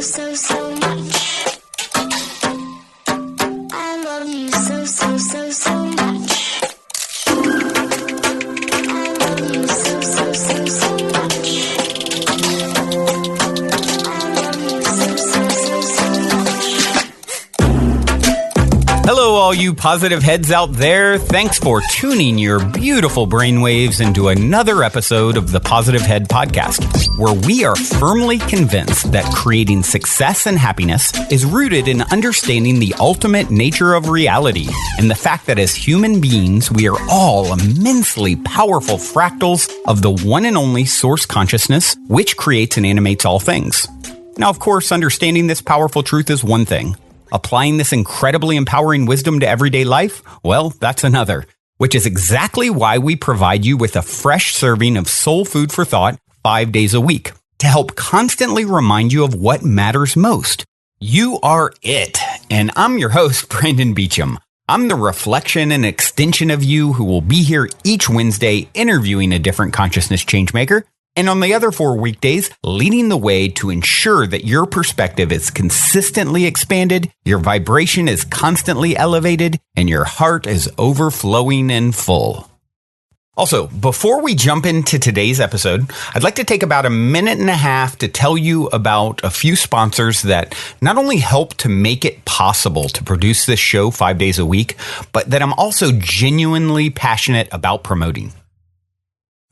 so much. I love you so much. I love you so much. I love you so much. Hello, all you positive heads out there. Thanks for tuning your beautiful brainwaves into another episode of the Positive Head Podcast, where we are firmly convinced that creating success and happiness is rooted in understanding the ultimate nature of reality and the fact that as human beings, we are all immensely powerful fractals of the one and only source consciousness, which creates and animates all things. Now, of course, understanding this powerful truth is one thing. Applying this incredibly empowering wisdom to everyday life? Well, that's another, which is exactly why we provide you with a fresh serving of soul food for thought 5 days a week to help constantly remind you of what matters most. You are it. And I'm your host, Brandon Beecham. I'm the reflection and extension of you who will be here each Wednesday interviewing a different consciousness changemaker. And on the other 4 weekdays, leading the way to ensure that your perspective is consistently expanded, your vibration is constantly elevated, and your heart is overflowing and full. Also, before we jump into today's episode, I'd like to take about a minute and a half to tell you about a few sponsors that not only help to make it possible to produce this show 5 days a week, but that I'm also genuinely passionate about promoting.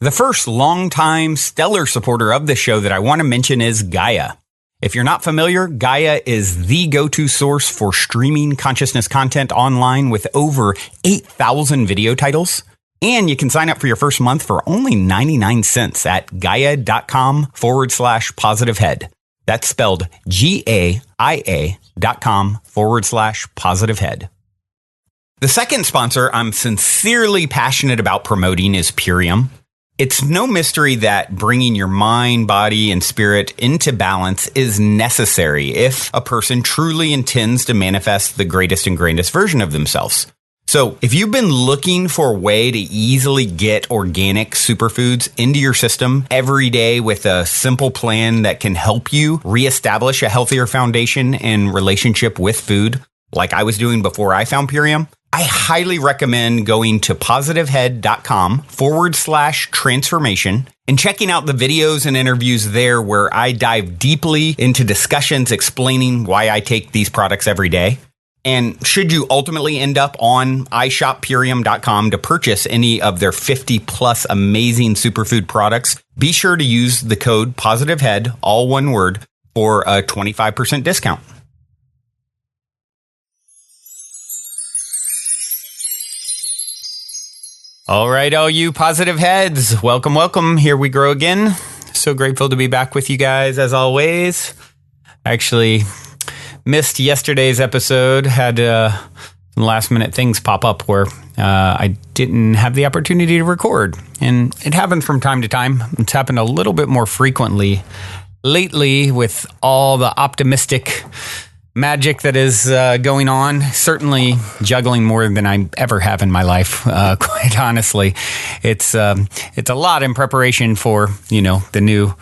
The first longtime stellar supporter of the show that I want to mention is Gaia. If you're not familiar, Gaia is the go-to source for streaming consciousness content online with over 8,000 video titles. And you can sign up for your first month for only 99 cents at gaia.com/positivehead. That's spelled GAIA.com/positivehead. The second sponsor I'm sincerely passionate about promoting is Purium. It's no mystery that bringing your mind, body, and spirit into balance is necessary if a person truly intends to manifest the greatest and grandest version of themselves. So if you've been looking for a way to easily get organic superfoods into your system every day with a simple plan that can help you reestablish a healthier foundation and relationship with food, like I was doing before I found Purium, I highly recommend going to positivehead.com/transformation and checking out the videos and interviews there where I dive deeply into discussions explaining why I take these products every day. And should you ultimately end up on iShopPurium.com to purchase any of their 50 plus amazing superfood products, be sure to use the code POSITIVEHEAD, all one word, for a 25% discount. All right, all you positive heads, welcome, welcome. Here we grow again. So grateful to be back with you guys as always. Actually missed yesterday's episode, had some last minute things pop up where I didn't have the opportunity to record. And it happens from time to time. It's happened a little bit more frequently lately with all the optimistic magic that is going on. Certainly juggling more than I ever have in my life. Quite honestly, it's a lot in preparation for, the new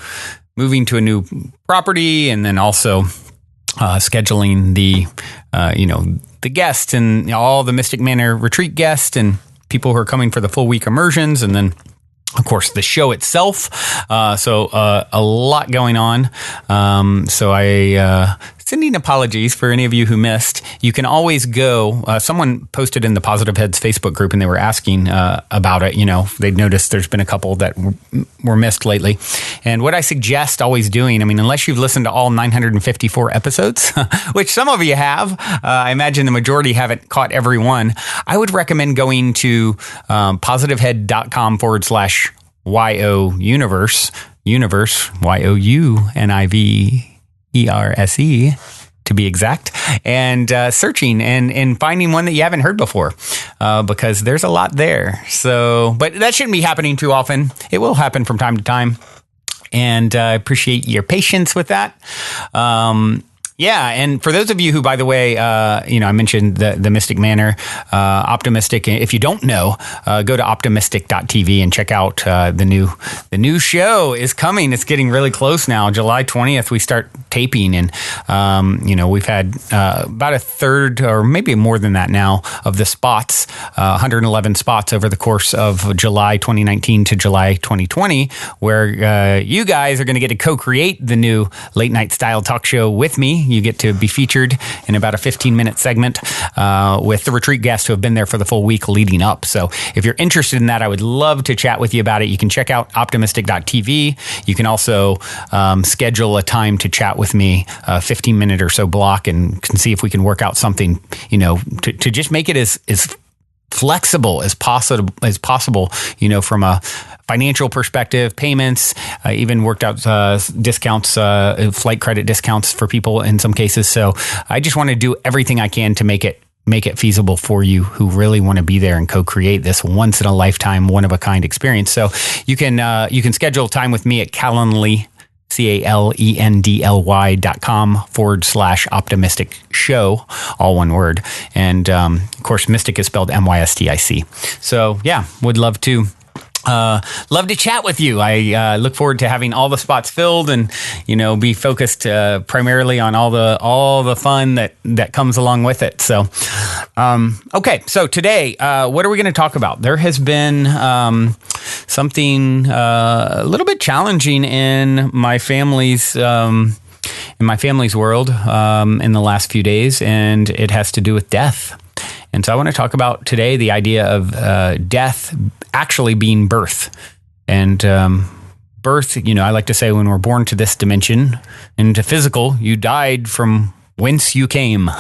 moving to a new property, and then also scheduling the guests and all the Mystic Manor retreat guests and people who are coming for the full week immersions, and then of course the show itself. So a lot going on. So I sending apologies for any of you who missed. You can always go. Someone posted in the Positive Heads Facebook group, and they were asking about it. They'd noticed there's been a couple that were missed lately. And what I suggest always doing, unless you've listened to all 954 episodes, which some of you have, I imagine the majority haven't caught every one. I would recommend going to positivehead.com/YO universe, YOUNIVERSE, to be exact, and searching and finding one that you haven't heard before, because there's a lot there. So, but that shouldn't be happening too often. It will happen from time to time, and I appreciate your patience with that. Yeah, and for those of you who, by the way, I mentioned the Mystic Manor, Optimistic. If you don't know, go to optimistic.tv and check out the new show is coming. It's getting really close now. July 20th, we start taping, and we've had about a third, or maybe more than that now, of the spots, 111 spots over the course of July 2019 to July 2020, where you guys are going to get to co-create the new late night style talk show with me. You get to be featured in about a 15-minute segment with the retreat guests who have been there for the full week leading up. So if you're interested in that, I would love to chat with you about it. You can check out optimistic.tv. You can also schedule a time to chat with me, a 15-minute or so block, and can see if we can work out something, to just make it as flexible as possible, from a financial perspective, payments, even worked out discounts, flight credit discounts for people in some cases. So I just want to do everything I can to make it feasible for you who really want to be there and co-create this once in a lifetime, one of a kind experience. So you can schedule time with me at Calendly, calendly.com/optimistic show, all one word. And of course, Mystic is spelled MYSTIC. So yeah, would love to chat with you. I look forward to having all the spots filled and, be focused primarily on all the fun that comes along with it. So, okay. So today, what are we going to talk about? There has been something a little bit challenging in my family's world in the last few days, and it has to do with death. And so I want to talk about today the idea of death actually being birth. And birth, I like to say when we're born to this dimension, into physical, you died from whence you came,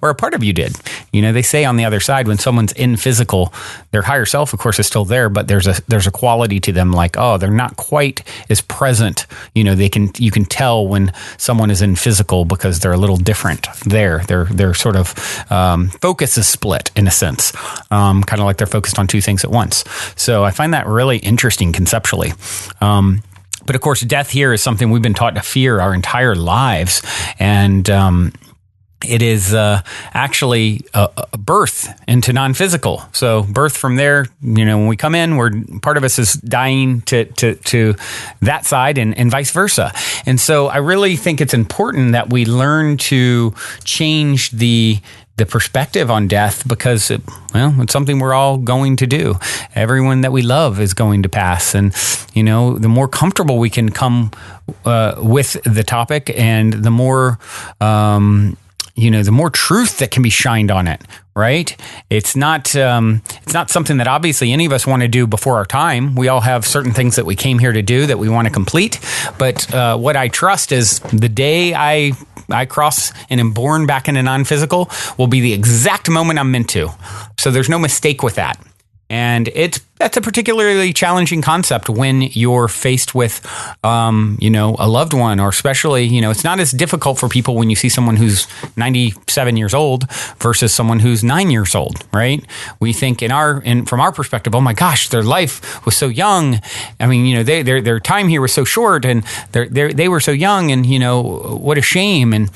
or a part of you did. They say on the other side, when someone's in physical, their higher self, of course, is still there, but there's a quality to them, like, oh, they're not quite as present. You can tell when someone is in physical because they're a little different there. Their sort of focus is split in a sense, kind of like they're focused on two things at once. So I find that really interesting conceptually. But of course, death here is something we've been taught to fear our entire lives. And it is actually a birth into non-physical. So birth from there, when we come in, part of us is dying to that side and vice versa. And so I really think it's important that we learn to change the perspective on death, because it's something we're all going to do. Everyone that we love is going to pass. And, the more comfortable we can come with the topic, and the more, the more truth that can be shined on it, right? It's not something that obviously any of us want to do before our time. We all have certain things that we came here to do that we want to complete. But what I trust is the day I cross and am born back into non-physical will be the exact moment I'm meant to. So there's no mistake with that. And that's a particularly challenging concept when you're faced with, a loved one, or especially, it's not as difficult for people when you see someone who's 97 years old versus someone who's 9 years old, right? We think from our perspective, oh my gosh, their life was so young. I mean, their time here was so short, and they were so young, and, what a shame. And,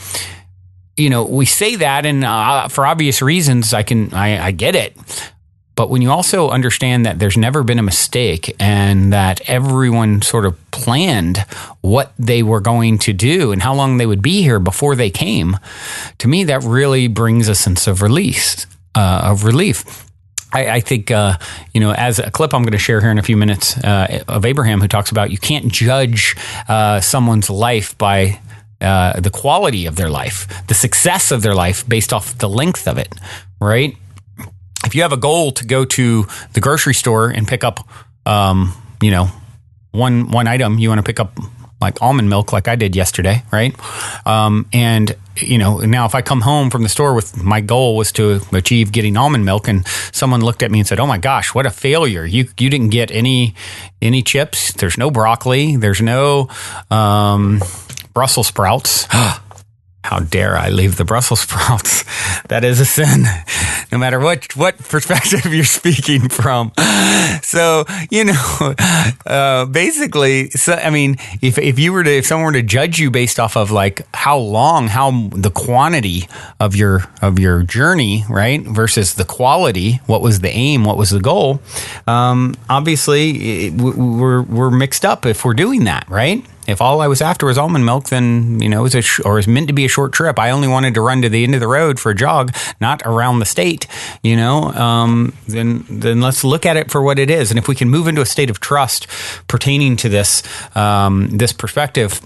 we say that, and for obvious reasons, I get it. But when you also understand that there's never been a mistake, and that everyone sort of planned what they were going to do and how long they would be here before they came, to me, that really brings a sense of relief. I think, as a clip I'm going to share here in a few minutes of Abraham, who talks about you can't judge someone's life by the quality of their life, the success of their life based off the length of it, right? If you have a goal to go to the grocery store and pick up, one item, you want to pick up like almond milk, like I did yesterday, right? And now if I come home from the store with my goal was to achieve getting almond milk, and someone looked at me and said, "Oh my gosh, what a failure! You didn't get any chips. There's no broccoli. There's no Brussels sprouts." How dare I leave the Brussels sprouts? That is a sin, no matter what perspective you're speaking from. So, basically, if someone were to judge you based off of like the quantity of your journey, right, versus the quality, what was the aim, what was the goal? Obviously, we're mixed up if we're doing that, right? If all I was after was almond milk, then, it was or it was meant to be a short trip. I only wanted to run to the end of the road for a jog, not around the state, then let's look at it for what it is. And if we can move into a state of trust pertaining to this perspective,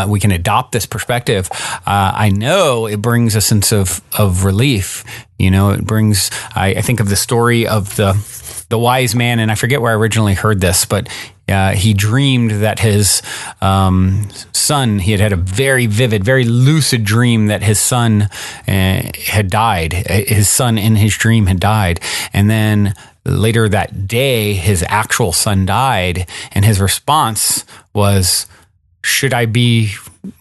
we can adopt this perspective. I know it brings a sense of relief. It brings, I think of the story of the wise man, and I forget where I originally heard this, but he dreamed that his son, he had a very vivid, very lucid dream that his son had died. His son in his dream had died. And then later that day, his actual son died, and his response was, should I be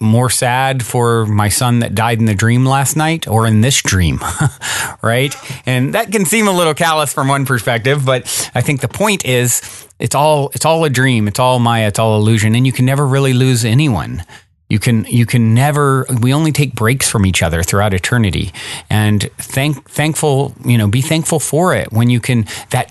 more sad for my son that died in the dream last night or in this dream? Right? And that can seem a little callous from one perspective, but I think the point is it's all a dream. It's all Maya. It's all illusion. And you can never really lose anyone. You can never, we only take breaks from each other throughout eternity, and thankful, be thankful for it when you can, that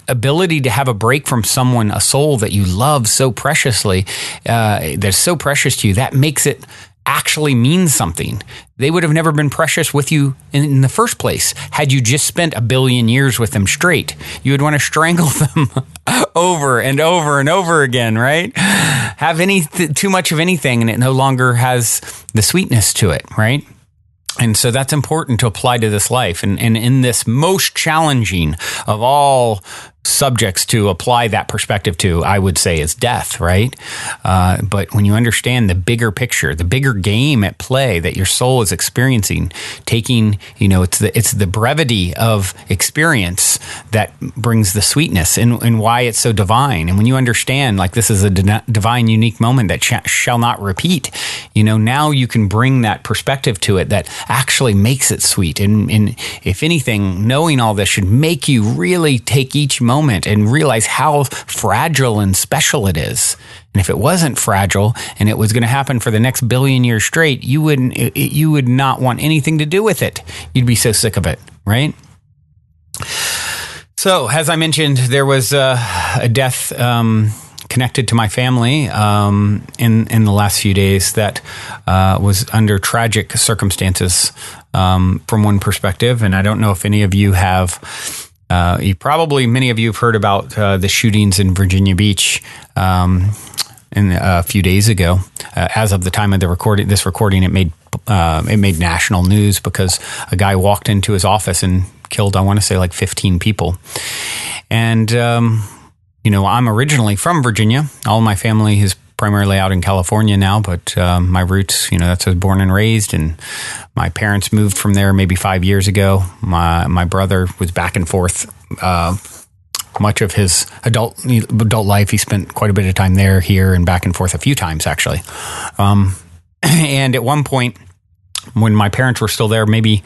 ability to have a break from someone, a soul that you love so preciously, that's so precious to you, that makes it actually mean something. They would have never been precious with you in the first place had you just spent 1 billion years with them straight. You would want to strangle them over and over and over again, right? Have too much of anything and it no longer has the sweetness to it, right? And so that's important to apply to this life. And in this most challenging of all subjects to apply that perspective to, I would say, is death, right? But when you understand the bigger picture, the bigger game at play that your soul is experiencing, taking, it's the brevity of experience that brings the sweetness and why it's so divine. And when you understand, like, this is a divine, unique moment that shall not repeat, now you can bring that perspective to it that actually makes it sweet. And if anything, knowing all this should make you really take each moment and realize how fragile and special it is. And if it wasn't fragile and it was going to happen for the next 1 billion years straight, you would not want anything to do with it. You'd be so sick of it, right? So, as I mentioned, there was a death connected to my family in the last few days that was under tragic circumstances from one perspective. And I don't know if any of you have. Many of you have heard about the shootings in Virginia Beach a few days ago. As of the time of this recording, it made national news because a guy walked into his office and killed, I want to say, like 15 people. And I'm originally from Virginia. All my family is primarily out in California now, but my roots, that's where I was born and raised, and my parents moved from there maybe 5 years ago. My brother was back and forth much of his adult life. He spent quite a bit of time there, here, and back and forth a few times, actually. And at one point, when my parents were still there, maybe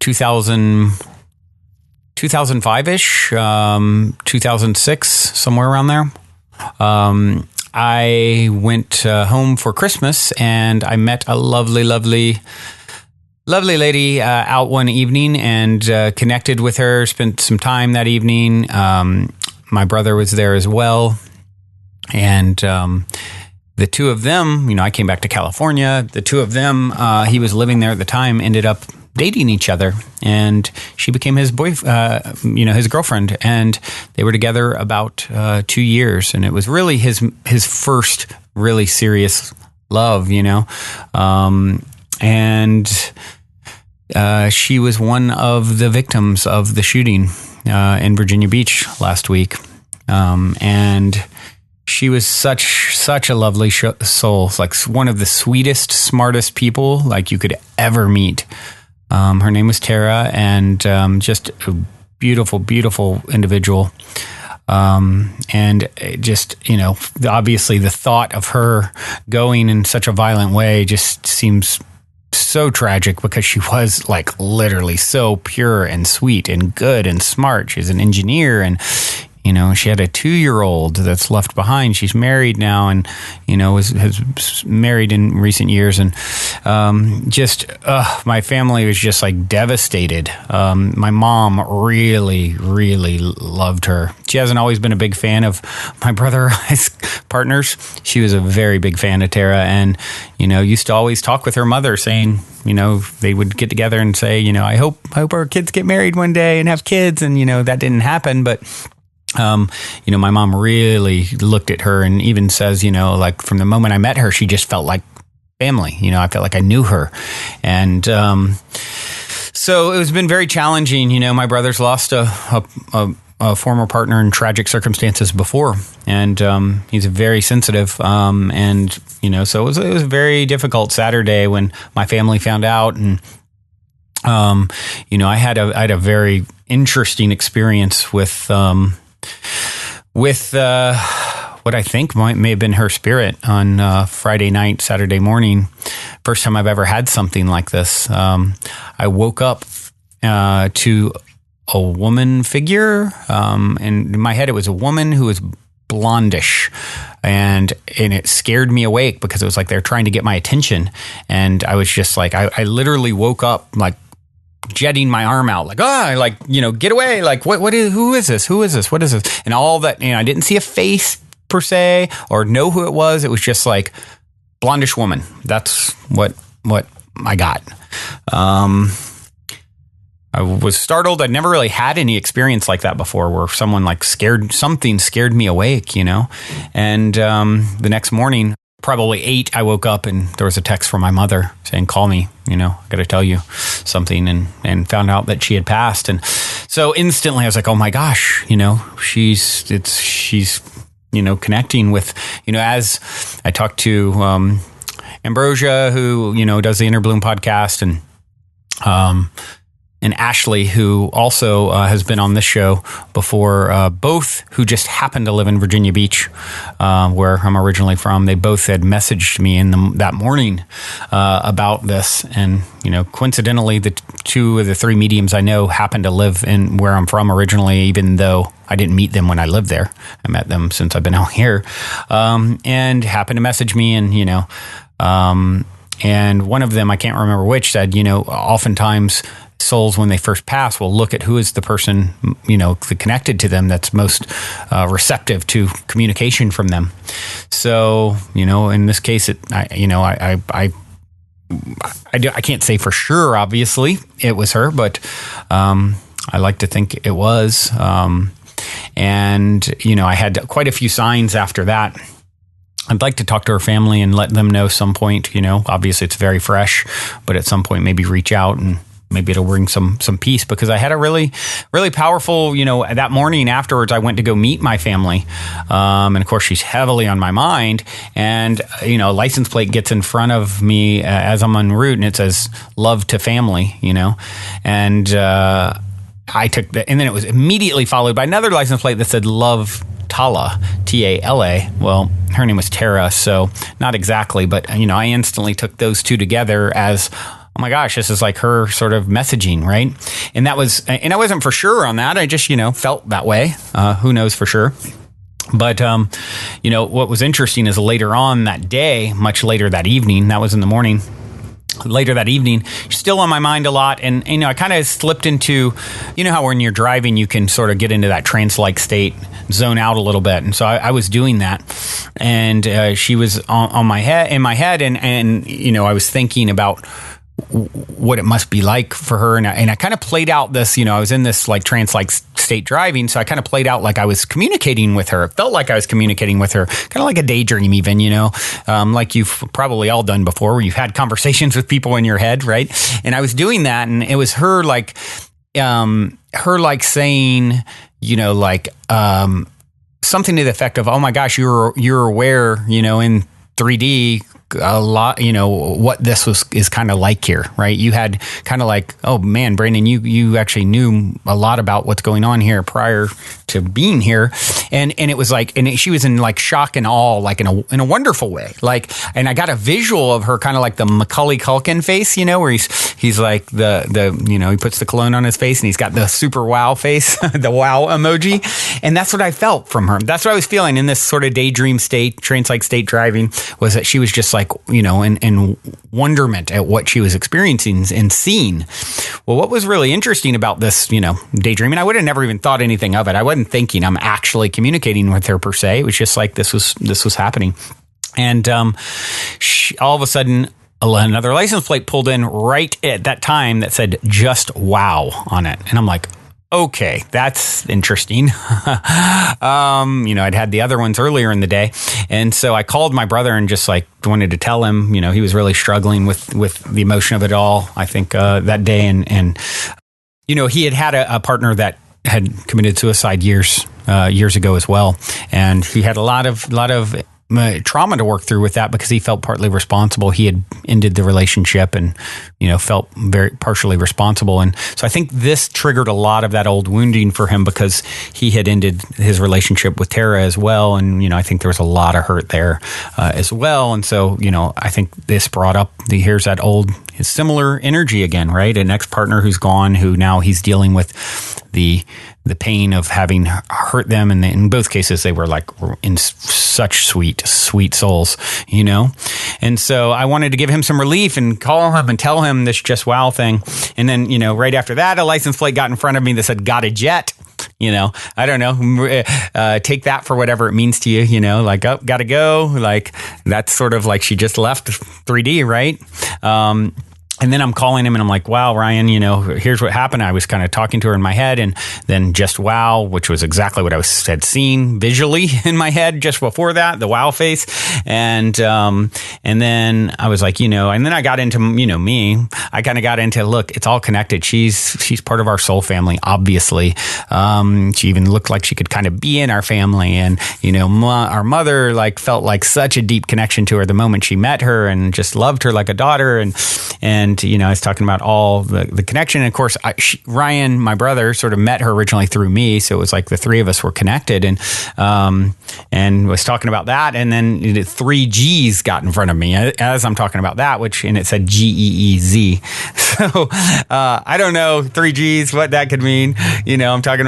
2005-ish, 2006, somewhere around there, I went home for Christmas, and I met a lovely lady out one evening and connected with her, spent some time that evening. My brother was there as well. And the two of them, I came back to California. The two of them, he was living there at the time, ended up dating each other, and she became his his girlfriend, and they were together about 2 years, and it was really his first really serious love, and she was one of the victims of the shooting in Virginia Beach last week, and she was such a lovely soul, like one of the sweetest, smartest people like you could ever meet. Her name was Tara, and just a beautiful, beautiful individual. And just, obviously the thought of her going in such a violent way just seems so tragic, because she was like literally so pure and sweet and good and smart. She's an engineer, and She had a 2-year-old that's left behind. She's married now, and has married in recent years, and my family was just like devastated. My mom really, really loved her. She hasn't always been a big fan of my brother as partners. She was a very big fan of Tara, and used to always talk with her mother, saying, they would get together and say, I hope our kids get married one day and have kids, and that didn't happen, but. My mom really looked at her and even says, like from the moment I met her, she just felt like family. I felt like I knew her. And so it's been very challenging. My brother's lost a former partner in tragic circumstances before, and he's very sensitive. So it was a very difficult Saturday when my family found out, and I had a very interesting experience with what I think may have been her spirit on Friday night, Saturday morning. First time I've ever had something like this. I woke up to a woman figure, and in my head it was a woman who was blondish, and it scared me awake because it was like they're trying to get my attention, and I was just like, I literally woke up like jetting my arm out, like, get away, like, who is this, what is this, and all that. I didn't see a face per se or know who it was. It was just like blondish woman. That's what I got. I was startled. I'd never really had any experience like that before, where someone like scared me awake, and the next morning, probably 8, I woke up and there was a text from my mother saying, call me, I got to tell you something, and found out that she had passed. And so instantly I was like, oh my gosh, she's connecting with, as I talked to Ambrosia, who, does the Inner Bloom podcast, and Ashley, who also has been on this show before, both who just happen to live in Virginia Beach, where I'm originally from. They both had messaged me that morning about this. And, coincidentally, the 2 of the 3 mediums I know happen to live in where I'm from originally, even though I didn't meet them when I lived there. I met them since I've been out here, and happened to message me, and, and one of them, I can't remember which, said, oftentimes souls, when they first pass, will look at who is the person, connected to them that's most receptive to communication from them. So, in this case, I can't say for sure, obviously, it was her, but I like to think it was. And, I had quite a few signs after that. I'd like to talk to her family and let them know some point, obviously it's very fresh, but at some point maybe reach out, and maybe it'll bring some peace, because I had a really, really powerful, that morning afterwards, I went to go meet my family. And of course she's heavily on my mind, and, a license plate gets in front of me as I'm en route, and it says love to family, and, I took that, and then it was immediately followed by another license plate that said love Tala, Tala. Well, her name was Tara, so not exactly, but, I instantly took those 2 together as, oh my gosh, this is like her sort of messaging, right? And I wasn't for sure on that. I just, felt that way. Who knows for sure? But, what was interesting is later on that day, much later that evening, that was in the morning, later that evening, still on my mind a lot. And, I kind of slipped into, how when you're driving, you can sort of get into that trance-like state, zone out a little bit. And so I was doing that. And she was in my head. And, I was thinking about what it must be like for her. And I kind of played out this, I was in this like trance-like state driving. So I kind of played out like I was communicating with her. It felt like I was communicating with her, kind of like a daydream even, like you've probably all done before, where you've had conversations with people in your head, right? And I was doing that, and it was her like saying, something to the effect of, oh my gosh, you're aware, in 3D, a lot, what this is kind of like here, right? You had kind of like, oh man, Brandon, you actually knew a lot about what's going on here prior to being here. And it was like, she was in like shock and awe, like in a wonderful way. Like, and I got a visual of her kind of like the Macaulay Culkin face, where he's like he puts the cologne on his face and he's got the super wow face, the wow emoji. And that's what I felt from her. That's what I was feeling in this sort of daydream state, trance-like state driving, was that she was just like, in wonderment at what she was experiencing and seeing. Well, what was really interesting about this, daydreaming, I would have never even thought anything of it. I wasn't thinking I'm actually communicating with her per se. It was just like this was happening. And all of a sudden, another license plate pulled in right at that time that said "Just Wow" on it, and I'm like, okay, that's interesting. I'd had the other ones earlier in the day, and so I called my brother and just like wanted to tell him, he was really struggling with the emotion of it all. I think that day, and he had a partner that had committed suicide years ago as well, and he had a lot of trauma to work through with that because he felt partly responsible. He had ended the relationship and, felt very partially responsible. And so I think this triggered a lot of that old wounding for him because he had ended his relationship with Tara as well. And, I think there was a lot of hurt there as well. And so, I think this brought up here's that his similar energy again, right? An ex-partner who's gone, who now he's dealing with the pain of having hurt them. And in both cases, they were like in such sweet souls, And so I wanted to give him some relief and call him and tell him this Just Wow thing. And then, right after that, a license plate got in front of me that said, "Got a jet." I don't know, take that for whatever it means to you, like, oh, gotta go. Like, that's sort of like she just left 3D, right? And then I'm calling him and I'm like, wow, Ryan, here's what happened. I was kind of talking to her in my head, and then Just Wow, which was exactly what I had seen visually in my head just before that, the wow face. And then I was like, and then I got into, me, I kind of got into, look, it's all connected. She's part of our soul family, obviously. She even looked like she could kind of be in our family. And, our mother like felt like such a deep connection to her the moment she met her and just loved her like a daughter. And I was talking about all the connection. And of course, Ryan, my brother, sort of met her originally through me. So it was like the three of us were connected and was talking about that. And then 3 G's got in front of me as I'm talking about that, and it said GEEZ. So I don't know, 3 G's, what that could mean. I was talking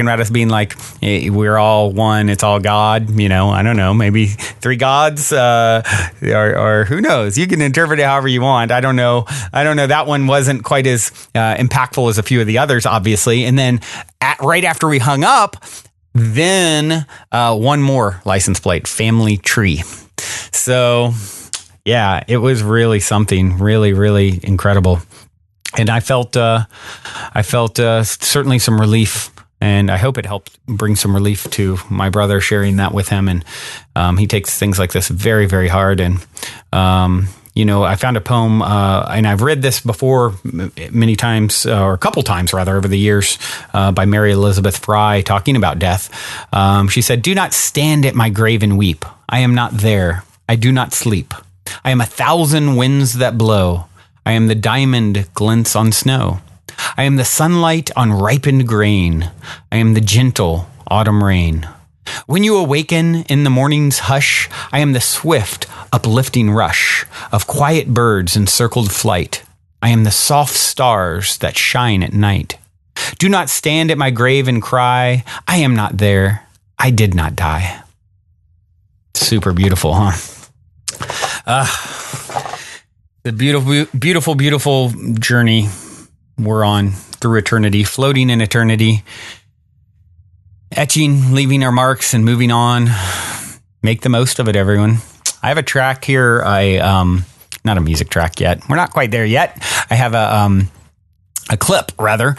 about us being like, we're all one, it's all God. I don't know, maybe 3 gods or who knows? You can interpret it however you want. I don't know. That one wasn't quite as impactful as a few of the others, obviously. And then right after we hung up, then one more license plate, family tree. So yeah, it was really something really, really incredible. And I felt certainly some relief. And I hope it helped bring some relief to my brother, sharing that with him. And he takes things like this very, very hard. And I found a poem, and I've read this before many times, or a couple times rather, over the years, by Mary Elizabeth Fry, talking about death. She said, "Do not stand at my grave and weep. I am not there. I do not sleep. I am 1,000 winds that blow. I am the diamond glints on snow. I am the sunlight on ripened grain. I am the gentle autumn rain. When you awaken in the morning's hush, I am the swift, uplifting rush of quiet birds in circled flight. I am the soft stars that shine at night. Do not stand at my grave and cry, I am not there. I did not die." Super beautiful, huh? The beautiful, beautiful, beautiful journey we're on through eternity, floating in eternity. Etching, leaving our marks, and moving on. Make the most of it, everyone. I have a track here. Not a music track yet. We're not quite there yet. I have a clip, rather,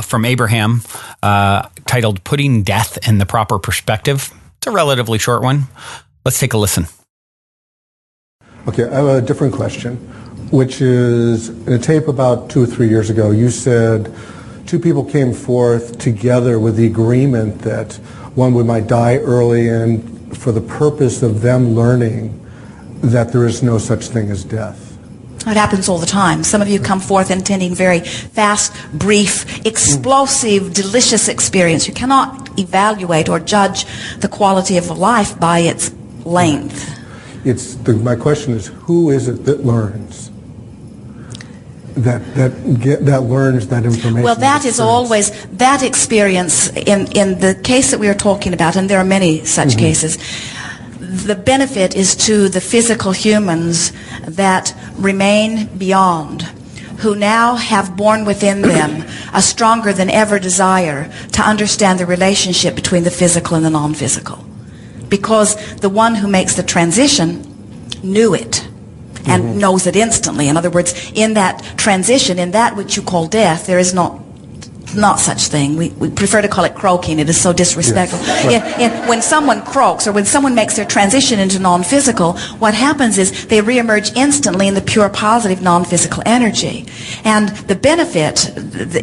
from Abraham titled "Putting Death in the Proper Perspective." It's a relatively short one. Let's take a listen. Okay, I have a different question, which is, in a tape about 2 or 3 years ago, you said 2 people came forth together with the agreement that one might die early, and for the purpose of them learning that there is no such thing as death? It happens all the time. Some of you come forth intending very fast, brief, explosive, delicious experience. You cannot evaluate or judge the quality of a life by its length. My question is, who is it that learns? That learns that information. Well, that is always that experience in the case that we are talking about, and there are many such cases. The benefit is to the physical humans that remain beyond, who now have born within them a stronger than ever desire to understand the relationship between the physical and the non-physical. Because the one who makes the transition knew it and knows it instantly. In other words, in that transition, in that which you call death, there is not such thing. We prefer to call it croaking. It is so disrespectful. Yes. When someone croaks or when someone makes their transition into non-physical, what happens is they reemerge instantly in the pure positive non-physical energy. And the benefit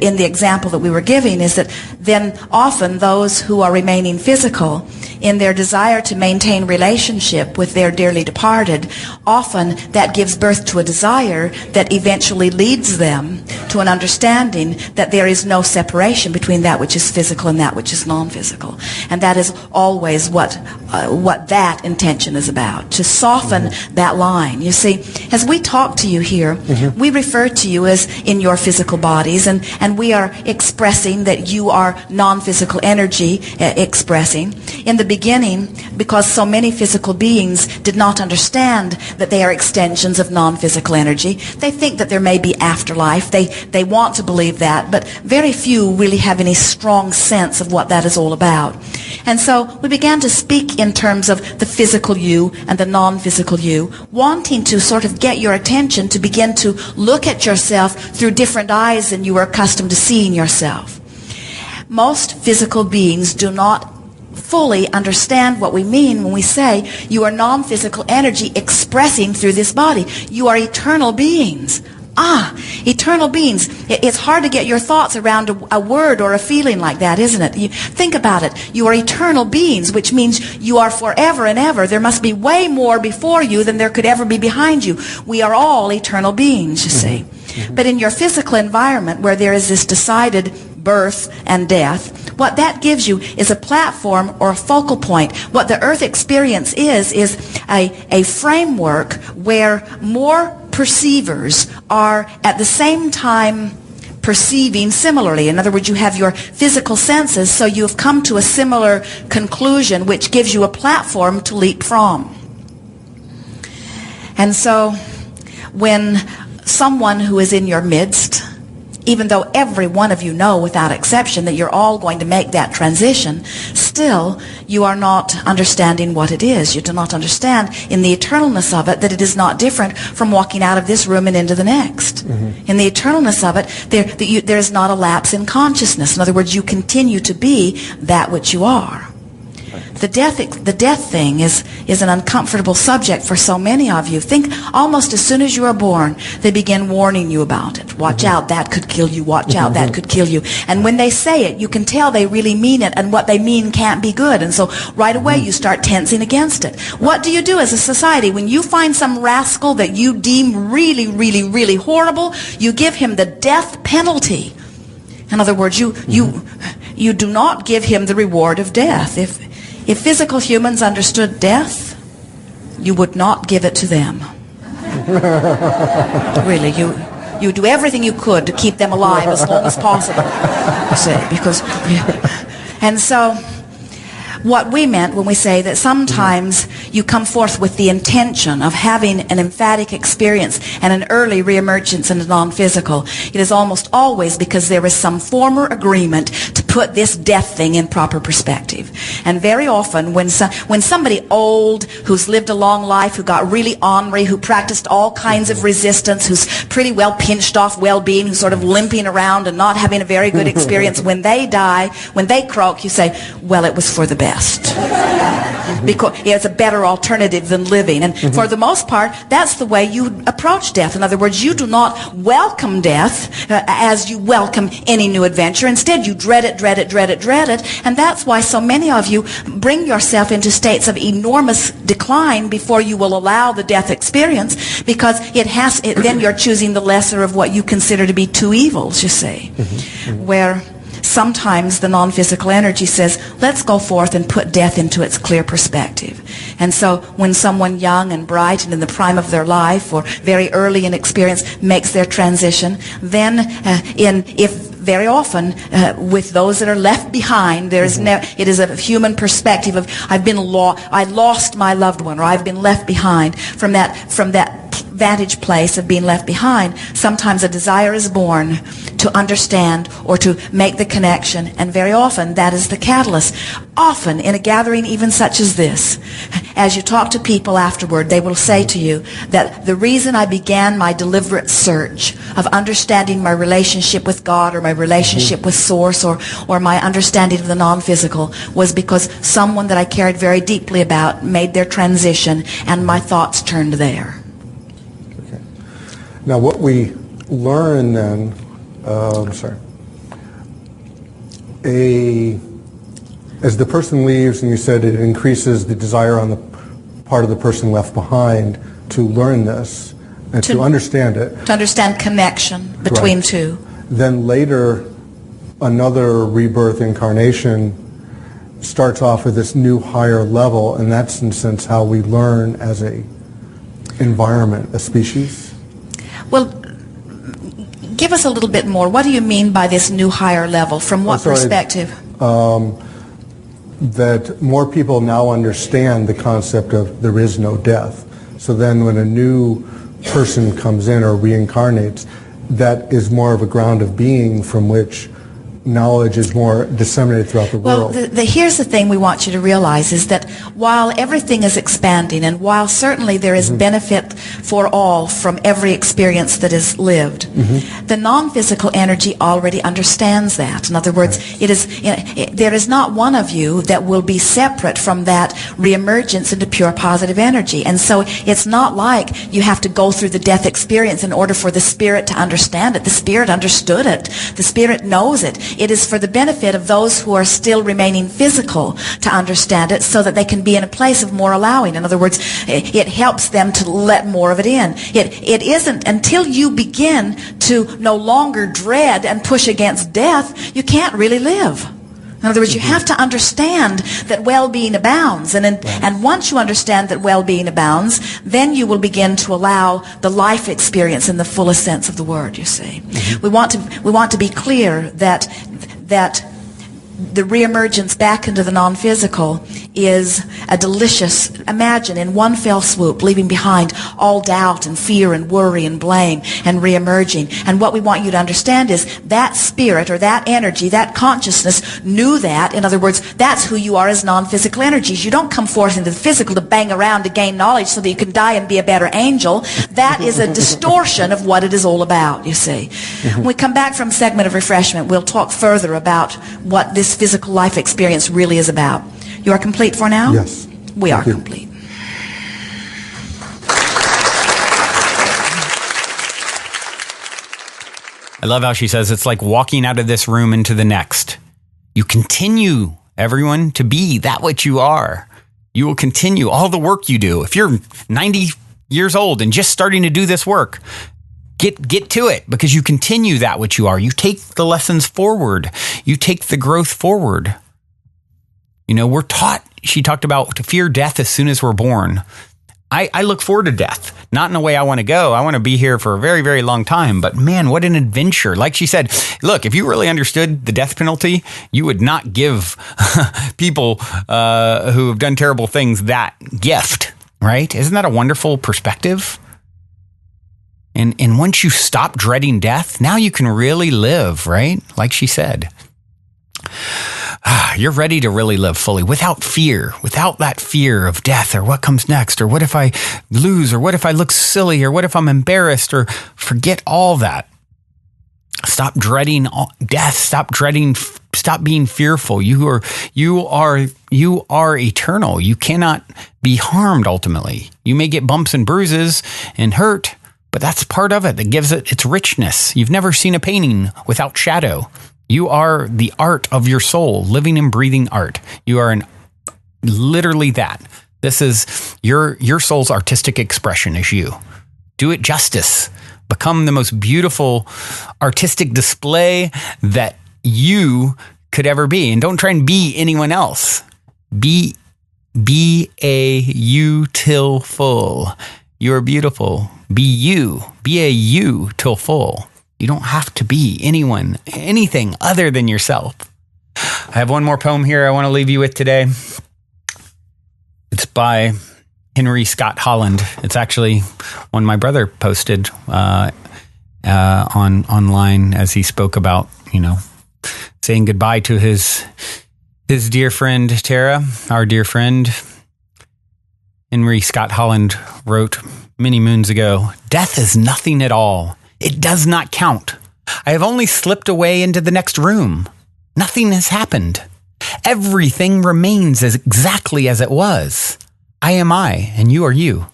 in the example that we were giving is that then often those who are remaining physical, in their desire to maintain relationship with their dearly departed, often that gives birth to a desire that eventually leads them to an understanding that there is no separation between that which is physical and that which is non-physical. And that is always what that intention is about, to soften that line. You see, as we talk to you here, we refer to you as in your physical bodies, and we are expressing that you are non-physical energy expressing. In the beginning, because so many physical beings did not understand that they are extensions of non-physical energy, they think that there may be afterlife. They want to believe that, but very few really have any strong sense of what that is all about. And so we began to speak in terms of the physical you and the non-physical you, wanting to sort of get your attention to begin to look at yourself through different eyes than you were accustomed to seeing yourself. Most physical beings do not fully understand what we mean when we say you are non-physical energy expressing through this body. You are eternal beings. Eternal beings. It's hard to get your thoughts around a word or a feeling like that, isn't it? Think about it. You are eternal beings, which means you are forever and ever. There must be way more before you than there could ever be behind you. We are all eternal beings, you see. But in your physical environment, where there is this decided birth and death, what that gives you is a platform or a focal point. What the earth experience is a framework where more perceivers are at the same time perceiving similarly. In other words, you have your physical senses, so you have come to a similar conclusion, which gives you a platform to leap from. And so when someone who is in your midst, even though every one of you know without exception that you're all going to make that transition, still you are not understanding what it is. You do not understand in the eternalness of it that it is not different from walking out of this room and into the next. In the eternalness of it, there is not a lapse in consciousness. In other words, you continue to be that which you are. The death thing is an uncomfortable subject for so many of you. Think almost as soon as you are born, they begin warning you about it. Watch out, that could kill you. Watch out, that could kill you. And when they say it, you can tell they really mean it, and what they mean can't be good. And so right away you start tensing against it. What do you do as a society? When you find some rascal that you deem really, really, really horrible, you give him the death penalty. In other words, you do not give him the reward of death. If physical humans understood death, you would not give it to them. Really, you do everything you could to keep them alive as long as possible. You see, because, and so what we meant when we say that sometimes you come forth with the intention of having an emphatic experience and an early reemergence into non-physical, it is almost always because there is some former agreement to put this death thing in proper perspective. And very often when somebody old who's lived a long life, who got really ornery, who practiced all kinds of resistance, who's pretty well pinched off well-being, who's sort of limping around and not having a very good experience, when they die, when they croak, you say, well, it was for the best. Because it's a better alternative than living. And for the most part, that's the way you approach death. In other words, you do not welcome death as you welcome any new adventure. Instead, you dread it And that's why so many of you bring yourself into states of enormous decline before you will allow the death experience, because then you're choosing the lesser of what you consider to be two evils, you see. Where sometimes the non-physical energy says, let's go forth and put death into its clear perspective. And so when someone young and bright and in the prime of their life or very early in experience makes their transition, then very often with those that are left behind, it is a human perspective of I lost my loved one, or I've been left behind. From that vantage place of being left behind, sometimes a desire is born to understand or to make the connection, and very often that is the catalyst. Often in a gathering even such as this, as you talk to people afterward, they will say to you that the reason I began my deliberate search of understanding my relationship with God, or my relationship with Source, or my understanding of the non-physical, was because someone that I cared very deeply about made their transition, and my thoughts turned there. Now, what we learn then, as the person leaves, and you said it increases the desire on the part of the person left behind to learn this and to understand it. To understand connection between two. Then later, another rebirth incarnation starts off with this new higher level, and that's in a sense how we learn as a environment, a species. Well, give us a little bit more. What do you mean by this new higher level? From what perspective? That more people now understand the concept of there is no death. So then when a new person comes in or reincarnates, that is more of a ground of being from which knowledge is more disseminated throughout the world. Well, here's the thing we want you to realize is that while everything is expanding, and while certainly there is benefit for all from every experience that is lived, the non-physical energy already understands that. In other words, there is not one of you that will be separate from that reemergence into pure positive energy. And so it's not like you have to go through the death experience in order for the spirit to understand it. The spirit understood it. The spirit knows it. It is for the benefit of those who are still remaining physical to understand it, so that they can be in a place of more allowing. In other words, it helps them to let more of it in. It isn't until you begin to no longer dread and push against death, you can't really live. In other words, you have to understand that well-being abounds. And once you understand that well-being abounds, then you will begin to allow the life experience in the fullest sense of the word, you see. We want to be clear that the reemergence back into the non-physical is a delicious, imagine in one fell swoop, leaving behind all doubt and fear and worry and blame and reemerging. And what we want you to understand is that spirit or that energy, that consciousness knew that. In other words, that's who you are as non-physical energies. You don't come forth into the physical to bang around to gain knowledge so that you can die and be a better angel. That is a distortion of what it is all about, you see. When we come back from segment of refreshment, we'll talk further about what this physical life experience really is about. You are complete for now? Yes. We are complete. I love how she says it's like walking out of this room into the next. You continue, everyone, to be that which you are. You will continue all the work you do. If you're 90 years old and just starting to do this work, get to it, because you continue that which you are. You take the lessons forward. You take the growth forward. You know, we're taught, she talked about, to fear death as soon as we're born. I look forward to death, not in a way I want to go. I want to be here for a very, very long time. But man, what an adventure. Like she said, look, if you really understood the death penalty, you would not give people who have done terrible things that gift, right? Isn't that a wonderful perspective? And once you stop dreading death, now you can really live, right? Like she said. You're ready to really live fully without fear, without that fear of death or what comes next, or what if I lose, or what if I look silly, or what if I'm embarrassed, or forget all that. Stop dreading death. Stop being fearful. You are eternal. You cannot be harmed ultimately. You may get bumps and bruises and hurt, but that's part of it that gives it its richness. You've never seen a painting without shadow. You are the art of your soul, living and breathing art. You are literally that. This is your soul's artistic expression is you. Do it justice. Become the most beautiful artistic display that you could ever be. And don't try and be anyone else. Be a you till full. You're beautiful. Be you. Be a you till full. You don't have to be anything other than yourself. I have one more poem here I want to leave you with today. It's by Henry Scott Holland. It's actually one my brother posted online as he spoke about, saying goodbye to his dear friend Tara, our dear friend. Henry Scott Holland wrote many moons ago, "Death is nothing at all. It does not count. I have only slipped away into the next room. Nothing has happened. Everything remains exactly as it was. I am I, and you are you.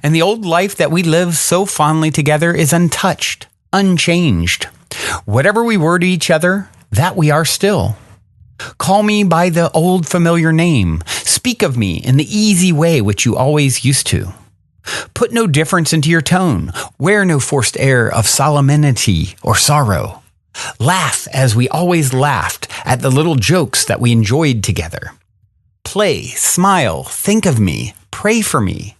And the old life that we live so fondly together is untouched, unchanged. Whatever we were to each other, that we are still. Call me by the old familiar name. Speak of me in the easy way which you always used to. Put no difference into your tone. Wear no forced air of solemnity or sorrow. Laugh as we always laughed at the little jokes that we enjoyed together. Play, smile, think of me, pray for me.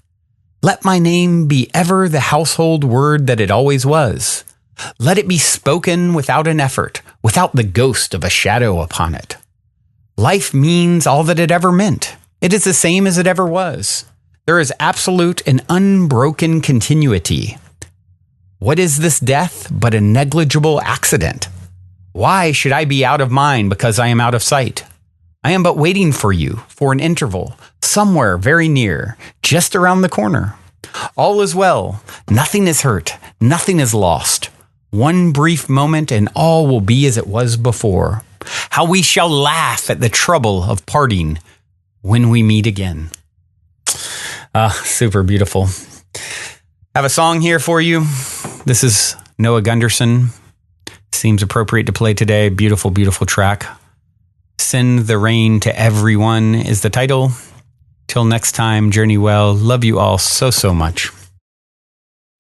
Let my name be ever the household word that it always was. Let it be spoken without an effort, without the ghost of a shadow upon it. Life means all that it ever meant. It is the same as it ever was. There is absolute and unbroken continuity. What is this death but a negligible accident? Why should I be out of mind because I am out of sight? I am but waiting for you for an interval, somewhere very near, just around the corner. All is well. Nothing is hurt. Nothing is lost. One brief moment and all will be as it was before. How we shall laugh at the trouble of parting when we meet again." Super beautiful. Have a song here for you. This is Noah Gunderson. Seems appropriate to play today. Beautiful, beautiful track. Send the Rain to Everyone is the title. Till next time, journey well. Love you all so, so much.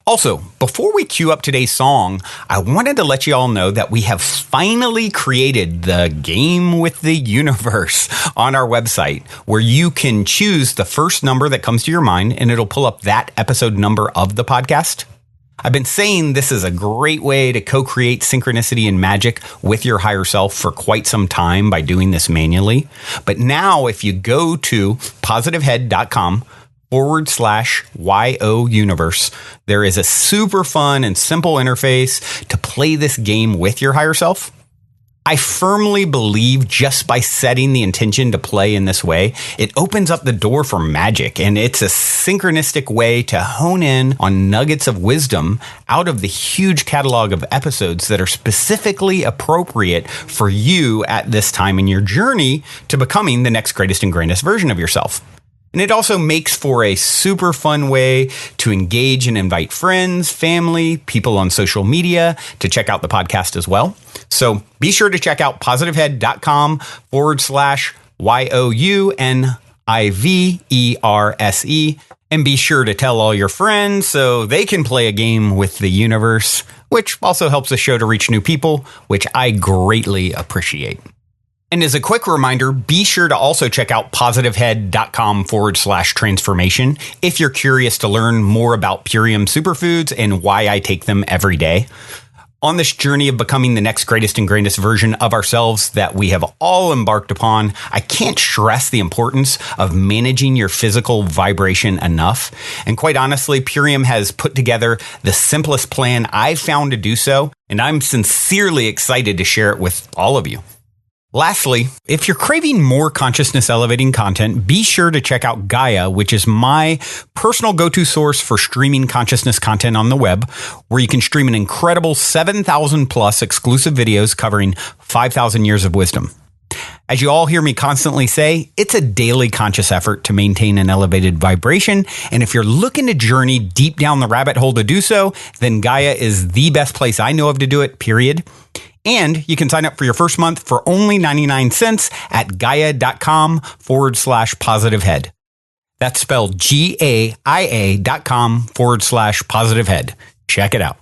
Also, before we cue up today's song, I wanted to let you all know that we have finally created the Game with the Universe on our website, where you can choose the first number that comes to your mind, and it'll pull up that episode number of the podcast. I've been saying this is a great way to co-create synchronicity and magic with your higher self for quite some time by doing this manually. But now, if you go to positivehead.com/YO universe, there is a super fun and simple interface to play this game with your higher self. I firmly believe just by setting the intention to play in this way, it opens up the door for magic, and it's a synchronistic way to hone in on nuggets of wisdom out of the huge catalog of episodes that are specifically appropriate for you at this time in your journey to becoming the next greatest and grandest version of yourself. And it also makes for a super fun way to engage and invite friends, family, people on social media to check out the podcast as well. So be sure to check out positivehead.com/YOUNIVERSE and be sure to tell all your friends so they can play a game with the universe, which also helps the show to reach new people, which I greatly appreciate. And as a quick reminder, be sure to also check out positivehead.com/transformation if you're curious to learn more about Purium superfoods and why I take them every day. On this journey of becoming the next greatest and grandest version of ourselves that we have all embarked upon, I can't stress the importance of managing your physical vibration enough. And quite honestly, Purium has put together the simplest plan I've found to do so, and I'm sincerely excited to share it with all of you. Lastly, if you're craving more consciousness elevating content, be sure to check out Gaia, which is my personal go-to source for streaming consciousness content on the web, where you can stream an incredible 7,000 plus exclusive videos covering 5,000 years of wisdom. As you all hear me constantly say, it's a daily conscious effort to maintain an elevated vibration. And if you're looking to journey deep down the rabbit hole to do so, then Gaia is the best place I know of to do it, period. And you can sign up for your first month for only 99 cents at gaia.com/positivehead. That's spelled GAIA.com/positivehead. Check it out.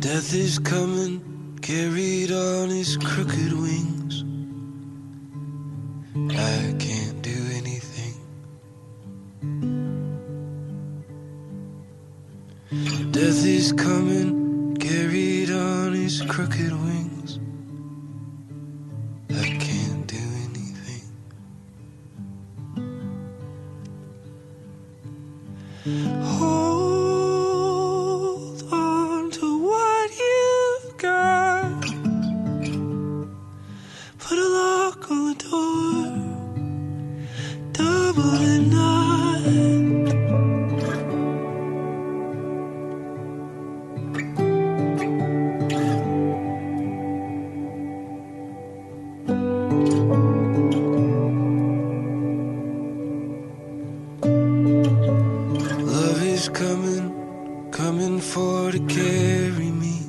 Death is coming, carried on his crooked wings. I can't do anything. Death is coming, carried on his crooked wings. I can't do anything. Hold on to what you've got. Put a lock on the door. Double the nine. Love is coming for to carry me.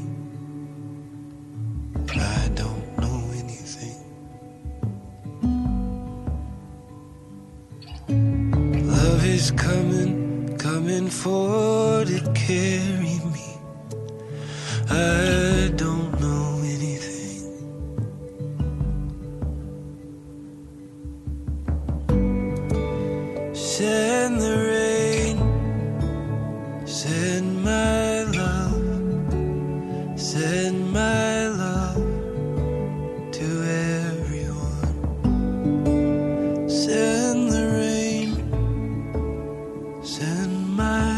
I don't know anything. Love is coming for to carry me. I don't know anything. Send the rain, send my love, send my love to everyone. Send the rain, send my